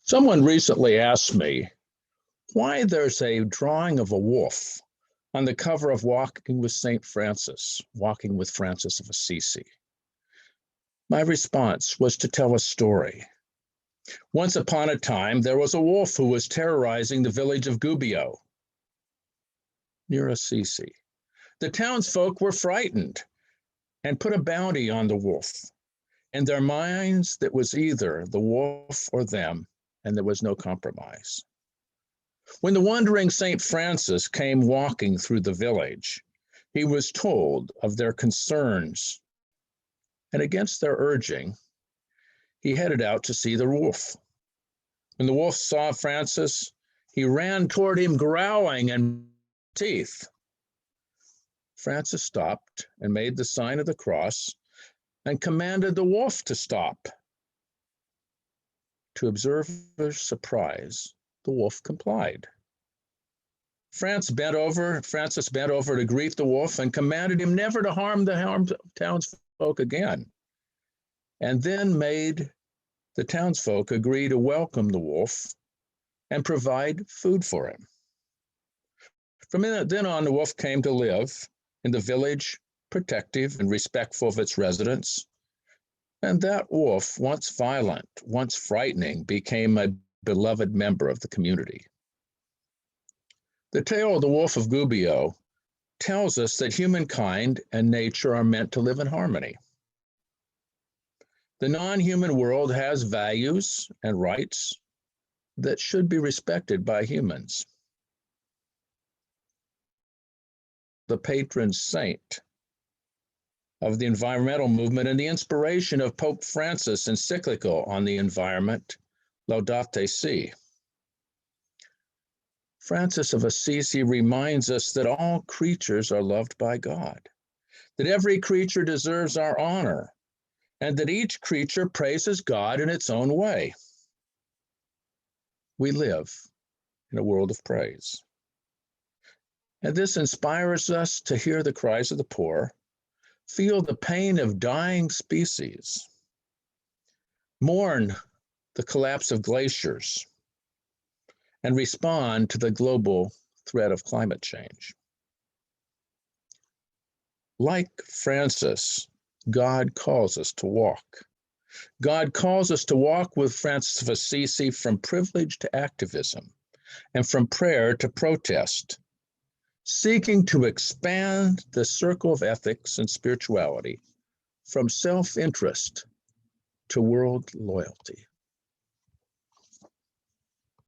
Someone recently asked me why there's a drawing of a wolf on the cover of Walking with St. Francis, Walking with Francis of Assisi. My response was to tell a story. Once upon a time, there was a wolf who was terrorizing the village of Gubbio, near Assisi. The townsfolk were frightened and put a bounty on the wolf. In their minds, that was either the wolf or them, and there was no compromise. When the wandering St. Francis came walking through the village, he was told of their concerns, and against their urging, he headed out to see the wolf. When the wolf saw Francis, he ran toward him, growling and teeth. Francis stopped and made the sign of the cross and commanded the wolf to stop. To observers' surprise, the wolf complied. Francis bent over to greet the wolf and commanded him never to harm the townsfolk again, and then made the townsfolk agree to welcome the wolf and provide food for him. From then on, the wolf came to live in the village, protective and respectful of its residents. And that wolf, once violent, once frightening, became a beloved member of the community. The tale of the Wolf of Gubbio tells us that humankind and nature are meant to live in harmony. The non-human world has values and rights that should be respected by humans. The patron saint of the environmental movement and the inspiration of Pope Francis' encyclical on the environment, Laudato Si. Francis of Assisi reminds us that all creatures are loved by God, that every creature deserves our honor, and that each creature praises God in its own way. We live in a world of praise. And this inspires us to hear the cries of the poor, feel the pain of dying species, mourn the collapse of glaciers, and respond to the global threat of climate change. Like Francis, God calls us to walk. God calls us to walk with Francis of Assisi from privilege to activism and from prayer to protest, seeking to expand the circle of ethics and spirituality from self-interest to world loyalty.